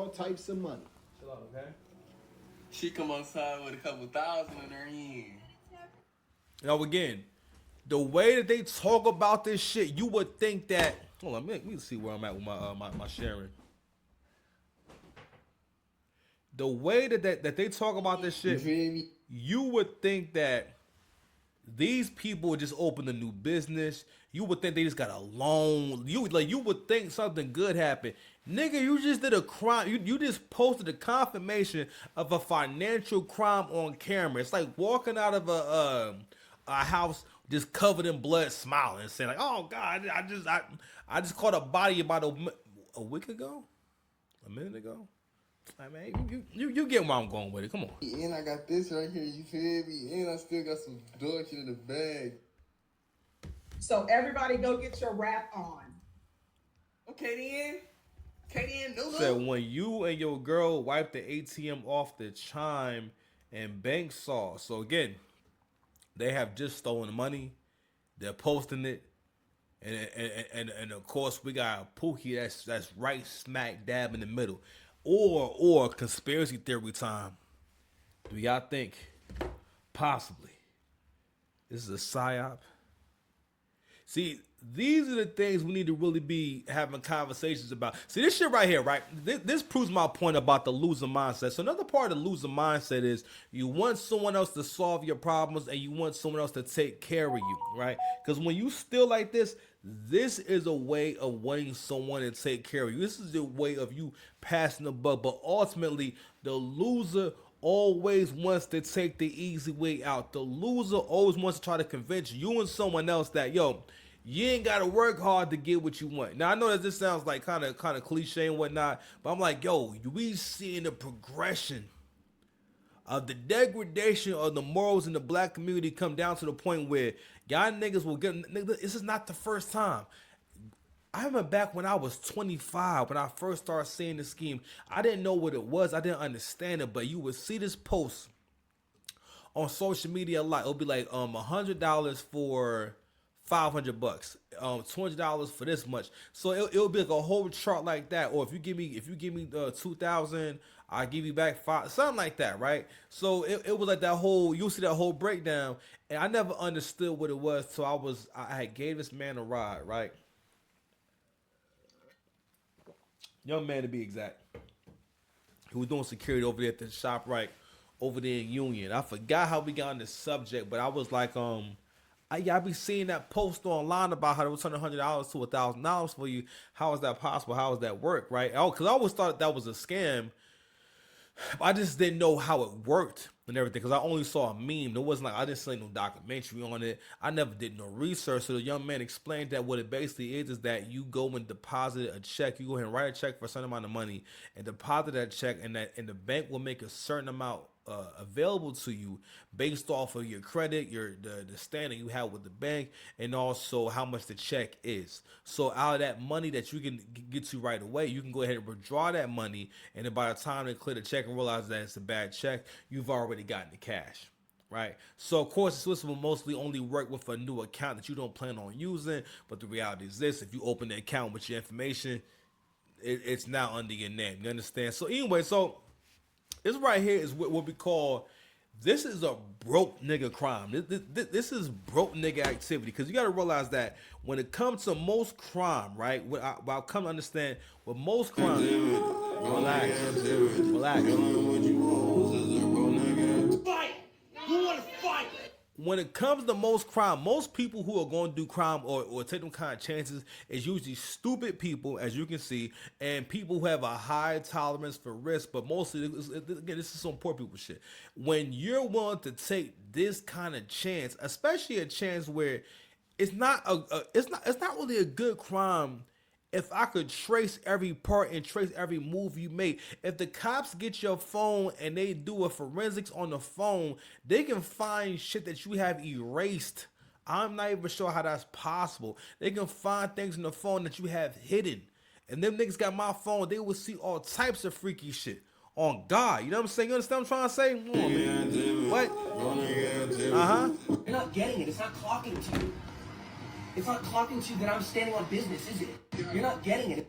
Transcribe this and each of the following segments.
all types of money. Chill out, okay? She come outside with a couple thousand in her hand. Now again, the way that they talk about this shit, you would think that. Hold on, let me see where I'm at with my sharing. The way that they talk about this shit, you would think that these people would just open a new business. You would think they just got a loan. You would think something good happened. Nigga, you just did a crime. You just posted a confirmation of a financial crime on camera. It's like walking out of a house just covered in blood, smiling, saying like, "Oh God, I just caught a body about a week ago, a minute ago." I mean, you get where I'm going with it. Come on. And I got this right here, you feel me? And I still got some dog shit in the bag. So everybody go get your rap on. Okay then, no. Said when you and your girl wipe the ATM off the Chime and bank saw. So again, they have just stolen money. They're posting it. And of course we got Pookie that's right smack dab in the middle. Or conspiracy theory time. Do y'all think possibly this is a psyop? See, these are the things we need to really be having conversations about. See, this shit right here, right? This proves my point about the loser mindset. So another part of the loser mindset is you want someone else to solve your problems and you want someone else to take care of you, right? Because when you still like this is a way of wanting someone to take care of you. This is a way of you passing the buck. But ultimately, the loser always wants to take the easy way out. The loser always wants to try to convince you and someone else that, yo, you ain't got to work hard to get what you want. Now, I know that this sounds like kind of cliche and whatnot, but I'm like, yo, we seeing the progression of the degradation of the morals in the black community come down to the point where y'all niggas will get. This is not the first time. I remember back when I was 25, when I first started seeing the scheme, I didn't know what it was. I didn't understand it, but you would see this post on social media a lot. It'll be like $100 for $500, $200 for this much. So it'll be like a whole chart like that. Or if you give me 2,000, I give you back 5, something like that, right? So it was like that whole, you'll see that whole breakdown, and I never understood what it was. So I had gave this man a ride, right? Young man to be exact. He was doing security over there at the shop, right, over there in Union. I forgot how we got on this subject, but I was like, I be seeing that post online about how they were turning $100 to $1,000 for you. How is that possible? How does that work, right? Oh, because I always thought that was a scam. I just didn't know how it worked and everything because I only saw a meme. It wasn't like I didn't see no documentary on it. I never did no research. So the young man explained that what it basically is that you go and deposit a check. You go ahead and write a check for a certain amount of money and deposit that check, and the bank will make a certain amount available to you based off of your credit, the standing you have with the bank, and also how much the check is. So out of that money that you can get to right away, you can go ahead and withdraw that money, and then by the time they clear the check and realize that it's a bad check, you've already gotten the cash. Right. So of course, this will mostly only work with a new account that you don't plan on using. But the reality is this: if you open the account with your information, it's now under your name. You understand? So anyway, this right here is what we call, this is a broke nigga crime. This is broke nigga activity, because you got to realize that when it comes to most crime, right, what I come to understand with most crime, relax. Fight! Who want to fight? When it comes to most crime, most people who are going to do crime or take them kind of chances is usually stupid people, as you can see, and people who have a high tolerance for risk. But mostly, again, this is some poor people shit. When you're willing to take this kind of chance, especially a chance where it's not really a good crime. If I could trace every part and trace every move you made, if the cops get your phone and they do a forensics on the phone, they can find shit that you have erased. I'm not even sure how that's possible. They can find things in the phone that you have hidden. And them niggas got my phone, they will see all types of freaky shit. On God, you know what I'm saying? You understand what I'm trying to say? What? You're not getting it. It's not clocking to you. It's not clocking to you that I'm standing on business, is it? You're not getting it.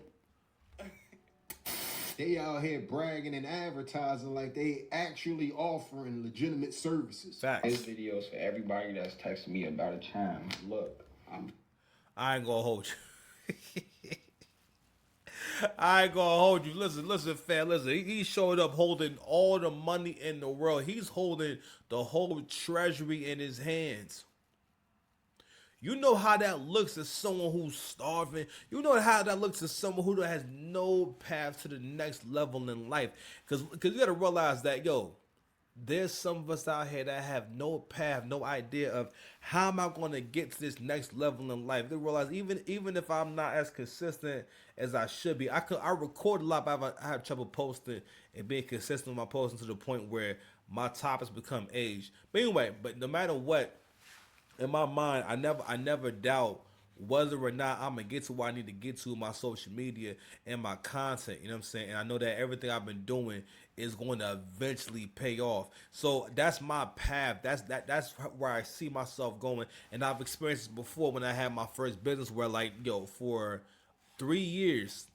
They out here bragging and advertising like they actually offering legitimate services. Facts. This video's for everybody that's texting me about a Chime. Look, I ain't gonna hold you. I ain't gonna hold you. Listen, fam. Listen, he showed up holding all the money in the world. He's holding the whole treasury in his hands. You know how that looks as someone who's starving. You know how that looks as someone who has no path to the next level in life. Because you got to realize that, yo, there's some of us out here that have no path, no idea of how am I going to get to this next level in life. They realize even if I'm not as consistent as I should be, I record a lot, but I have trouble posting and being consistent with my posting to the point where my topics become aged. But anyway, but no matter what, in my mind, I never doubt whether or not I'm gonna get to where I need to get to in my social media and my content. You know what I'm saying? And I know that everything I've been doing is going to eventually pay off. So that's my path. That's where I see myself going. And I've experienced this before when I had my first business where like, yo, for 3 years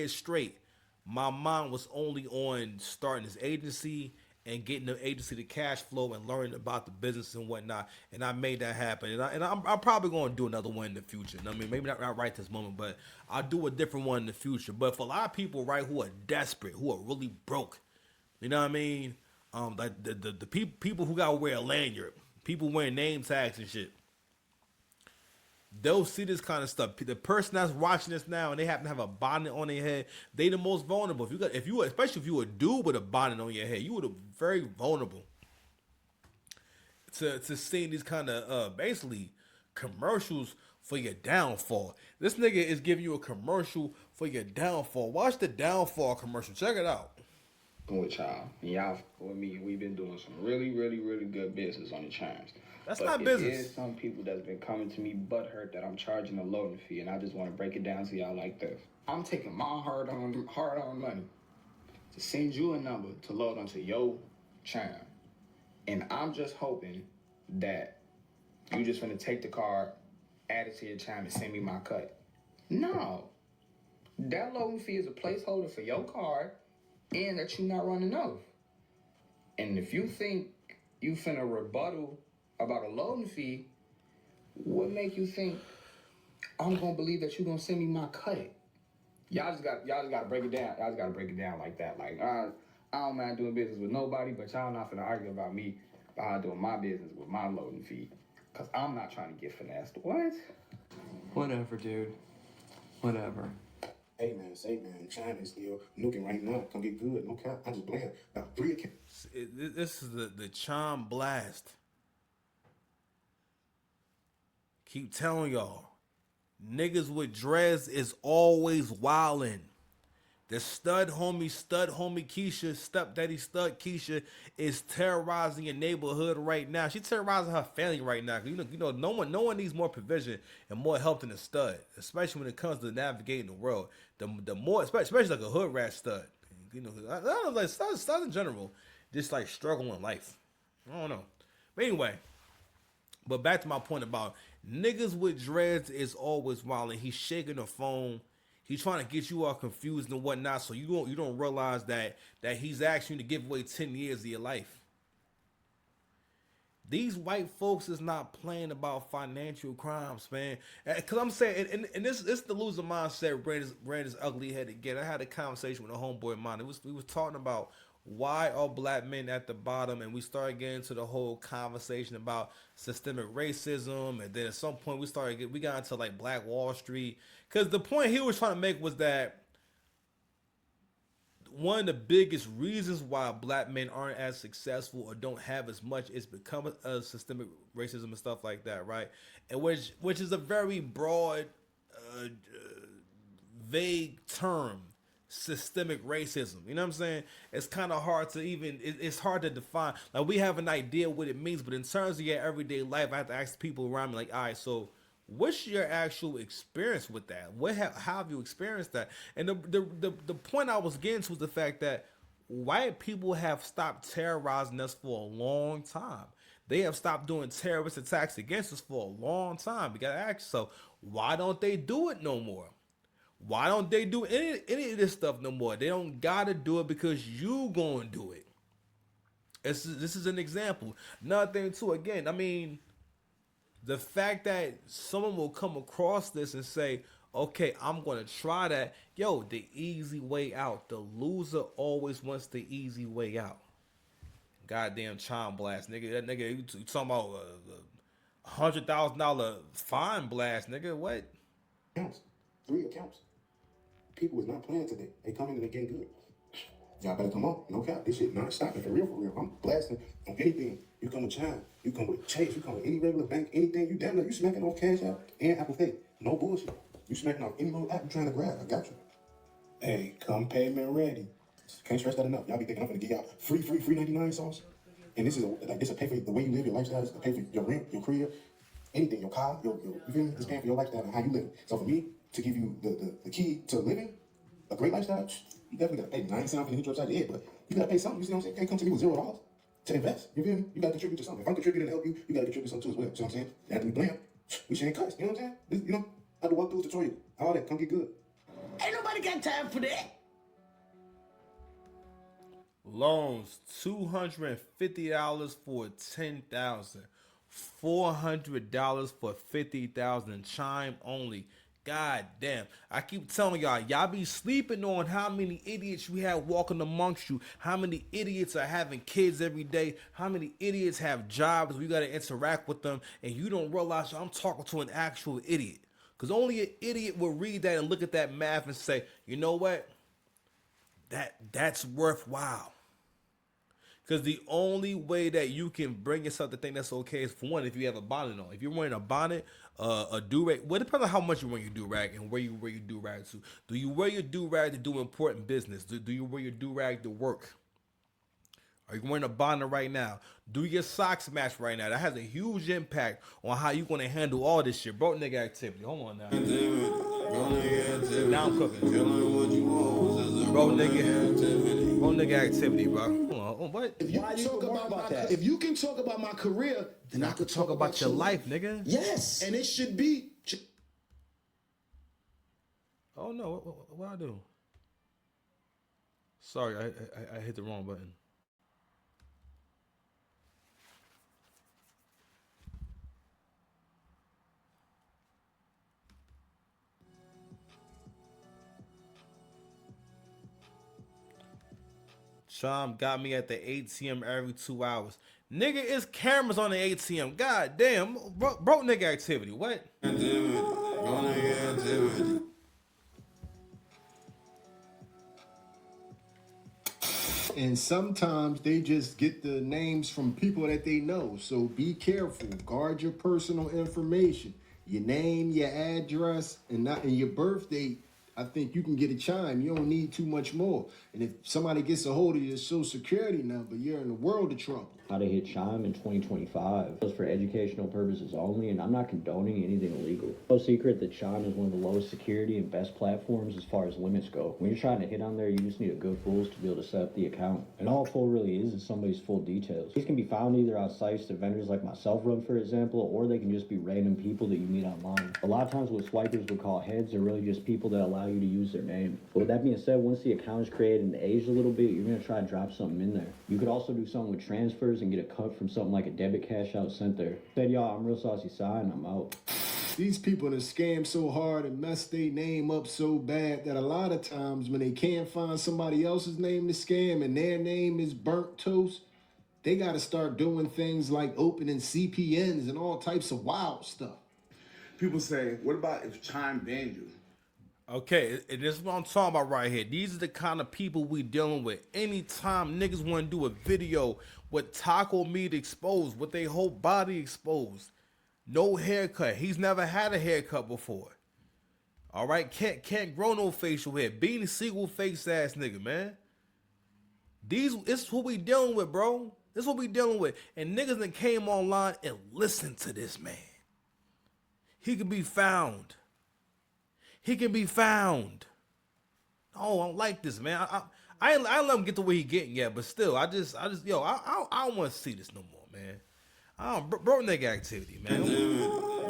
straight, my mind was only on starting this agency and getting the agency to cash flow and learning about the business and whatnot. And I made that happen. And I'm probably going to do another one in the future. I mean, maybe not right this moment, but I'll do a different one in the future. But for a lot of people, right, who are desperate, who are really broke, you know what I mean? Like the people who got to wear a lanyard, people wearing name tags and shit, they'll see this kind of stuff. The person that's watching this now and they happen to have a bonnet on their head, they the most vulnerable. Especially if you a dude with a bonnet on your head, you would very vulnerable to seeing these kind of basically commercials for your downfall. This nigga is giving you a commercial for your downfall. Watch the downfall commercial. Check it out. with y'all. And y'all with me, we've been doing some really, really, really good business on the Chimes. That's but not business. There's some people that's been coming to me butthurt that I'm charging a loading fee, and I just want to break it down to y'all like this. I'm taking my hard-earned money to send you a number to load onto your Chime, and I'm just hoping that you just gonna take the card, add it to your Chime, and send me my cut. No, that loading fee is a placeholder for your card, and that you not running off. And if you think you finna rebuttal about a loading fee, what make you think I'm gonna believe that you gonna send me my cut? Y'all just gotta break it down. Y'all just gotta break it down like that. Like I don't mind doing business with nobody, but y'all not finna argue about me about doing my business with my loading fee, cause I'm not trying to get finessed. What? Whatever, dude. Whatever. Hey man, Chime is still looking right now. Gonna get good. No cap. I just blame about 3 accounts. This is the Chime Blast. Keep telling y'all, niggas with dreads is always wildin'. The stud homie Keisha, stepdaddy stud Keisha, is terrorizing your neighborhood right now. She terrorizing her family right now. You know, no one needs more provision and more help than a stud, especially when it comes to navigating the world. The more, especially like a hood rat stud. You know, I don't know, like studs in general, just like struggle in life. I don't know. But anyway, but back to my point about niggas with dreads is always wildin'. He's shaking the phone. He's trying to get you all confused and whatnot, so you don't realize that he's asking you to give away 10 years of your life. These white folks is not playing about financial crimes, man. Because I'm saying, and this the loser mindset, Brandon's ugly head again. I had a conversation with a homeboy of mine. We was talking about why are black men at the bottom, and we started getting into the whole conversation about systemic racism, and then at some point we got into like Black Wall Street, because the point he was trying to make was that one of the biggest reasons why black men aren't as successful or don't have as much is because of systemic racism and stuff like that, right? And which is a very broad, vague term. Systemic racism, you know what I'm saying? It's kind of hard to it's hard to define. Like, we have an idea what it means, but in terms of your everyday life, I have to ask people around me, like, all right, so what's your actual experience with that? How have you experienced that? And the point I was getting to was the fact that white people have stopped terrorizing us for a long time. They have stopped doing terrorist attacks against us for a long time. We gotta ask yourself, why don't they do it no more? Why don't they do any of this stuff no more? They don't gotta do it because you gonna do it. This is an example. Another thing too, again, I mean, the fact that someone will come across this and say, okay, I'm gonna try that. Yo, the easy way out. The loser always wants the easy way out. Goddamn Chime blast, nigga. That nigga, you talking about $100,000 fine blast, nigga? What? Accounts. 3 accounts. People is not playing today. They come in and they getting good. Y'all better come on. No cap. This shit not stopping for real, for real. I'm blasting on anything. You come with Chime. You come with Chase. You come with any regular bank. Anything. You damn near you smacking off Cash App and Apple Pay. No bullshit. You smacking off any little app you trying to grab. I got you. Hey, come payment ready. Can't stress that enough. Y'all be thinking I'm gonna give y'all free 99 sauce. And this is this will pay for the way you live, your lifestyle. This will pay for your rent, your career, anything, your car, your you feel me? It's paying for your lifestyle and how you live. So for me to give you the key to living a great lifestyle, you definitely gotta pay 9 cents for the hit you upside the head, but you gotta pay something. You see what I'm saying? You can't come to me with $0 to invest. You feel me? You gotta contribute to something. If I'm contributing to help you, you gotta contribute something too as well. You see what I'm saying? Anthony Blam, we sharing cuts. You know what I'm saying? This, you know, I had to walk through the tutorial. All that, come get good. Ain't nobody got time for that. Loans $250 for 10,000, $400 for 50,000. Chime only. God damn. I keep telling y'all be sleeping on how many idiots you have walking amongst you, how many idiots are having kids every day, how many idiots have jobs, we gotta interact with them, and you don't realize I'm talking to an actual idiot. Because only an idiot will read that and look at that math and say, you know what? That's worthwhile. Because the only way that you can bring yourself to think that's okay is, for one, if you have a bonnet on. If you're wearing a bonnet, a do-rag, well, it depends on how much you wear your do-rag and where you wear your do-rag to. Do you wear your do-rag to do important business? Do you wear your do-rag to work? Are you wearing a bonnet right now? Do your socks match right now? That has a huge impact on how you're going to handle all this shit. Bro, nigga activity. Hold on now. Now I'm cooking. Bro, nigga activity, bro. Hold on. What? If you can talk about my career, then I could talk about your life, nigga. Yes. And it should be. Oh, no. What I do? Sorry, I hit the wrong button. Chime got me at the ATM every 2 hours. Nigga, it's cameras on the ATM. God damn. Bro nigga activity. What? And sometimes they just get the names from people that they know. So be careful. Guard your personal information. Your name, your address, and your birth date. I think you can get a Chime. You don't need too much more. And if somebody gets a hold of your social security number, you're in a world of trouble. How to hit Chime in 2025. It's for educational purposes only, and I'm not condoning anything illegal. No secret that Chime is one of the lowest security and best platforms as far as limits go. When you're trying to hit on there, you just need a good fools to be able to set up the account. And all a fool really is somebody's full details. These can be found either on sites that vendors like myself run, for example, or they can just be random people that you meet online. A lot of times what swipers would call heads are really just people that allow you to use their name. But with that being said, once the account is created and aged a little bit, you're going to try to drop something in there. You could also do something with transfers and get a cut from something like a debit cash out sent there. Said y'all, I'm Real Saucy Sai and I'm out. These people that scam so hard and mess their name up so bad that a lot of times when they can't find somebody else's name to scam and their name is burnt toast, they got to start doing things like opening CPNs and all types of wild stuff. People say, what about if Chime banned you? Okay, and this is what I'm talking about right here. These are the kind of people we dealing with. Anytime niggas want to do a video with taco meat exposed, with their whole body exposed, no haircut. He's never had a haircut before. All right, can't grow no facial hair. Being a single face ass nigga, man. It's what we dealing with, bro. This is what we dealing with. And niggas that came online and listened to this man. He can be found. He can be found. Oh, I don't like this, man. I ain't let him get to where he getting yet, but still, I don't want to see this no more, man. Bro nigga activity, man.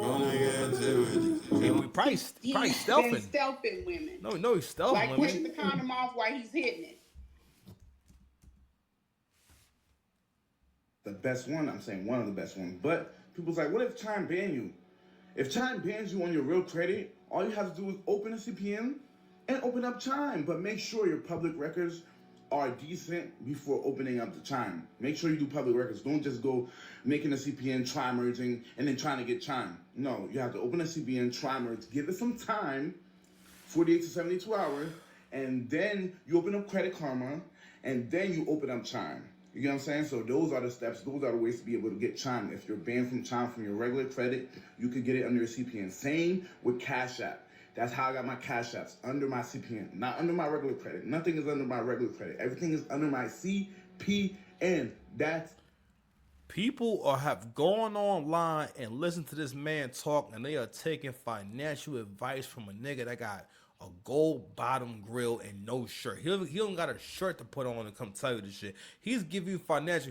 Yeah, we probably He's stealthing. been stealthing women. No, he's stealthing Like women. taking the condom off while he's hitting it. The best one, I'm saying one of the best ones. But people's like, what if Chime ban you? If Chime bans you on your real credit, all you have to do is open a CPN and open up Chime. But make sure your public records are decent before opening up the Chime. Make sure you do public records. Don't just go making a CPN, try merging, and then trying to get Chime. No, you have to open a CPN, try merge, give it some time, 48 to 72 hours, and then you open up Credit Karma, and then you open up Chime. You get what I'm saying? So those are the steps. Those are the ways to be able to get Chime. If you're banned from Chime from your regular credit, you could get it under your CPN. Same with Cash App. That's how I got my Cash Apps, under my CPN, not under my regular credit. Nothing is under my regular credit. Everything is under my CPN. That's People have gone online and listened to this man talk, and they are taking financial advice from a nigga that got a gold bottom grill and no shirt. He don't got a shirt to put on and come tell you this shit. He's giving you financial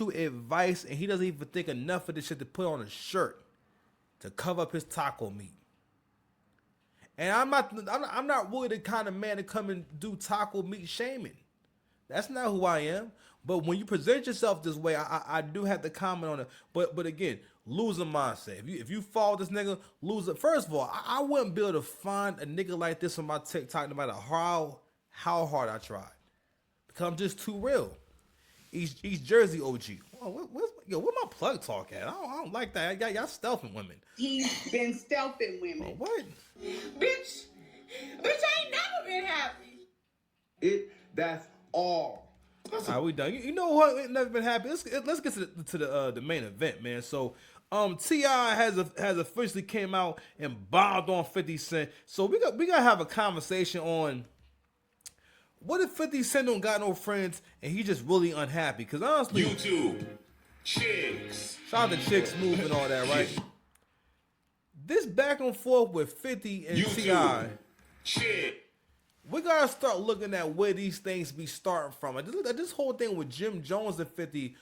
advice, and he doesn't even think enough of this shit to put on a shirt to cover up his taco meat. And I'm not really the kind of man to come and do taco meat shaming. That's not who I am. But when you present yourself this way, I do have to comment on it. But again, loser mindset. If you follow this nigga, loser. First of all, I wouldn't be able to find a nigga like this on my TikTok no matter how hard I tried. Because I'm just too real. East Jersey OG. Oh, where my plug talk at? I don't like that. Y'all stealthing women. He's been stealthing women. Oh, what? Bitch ain't never been happy. That's all. All right, we done. You know what? It never been happy. Let's get to the main event, man. So, T.I. has officially came out and bombed on 50 Cent. So we gotta have a conversation on what if 50 Cent don't got no friends and he just really unhappy? Because honestly, YouTube, chicks, shout out to Chicks Move and all that, right? This back and forth with 50 and T.I. chick. We gotta start looking at where these things be starting from. This whole thing with Jim Jones and 50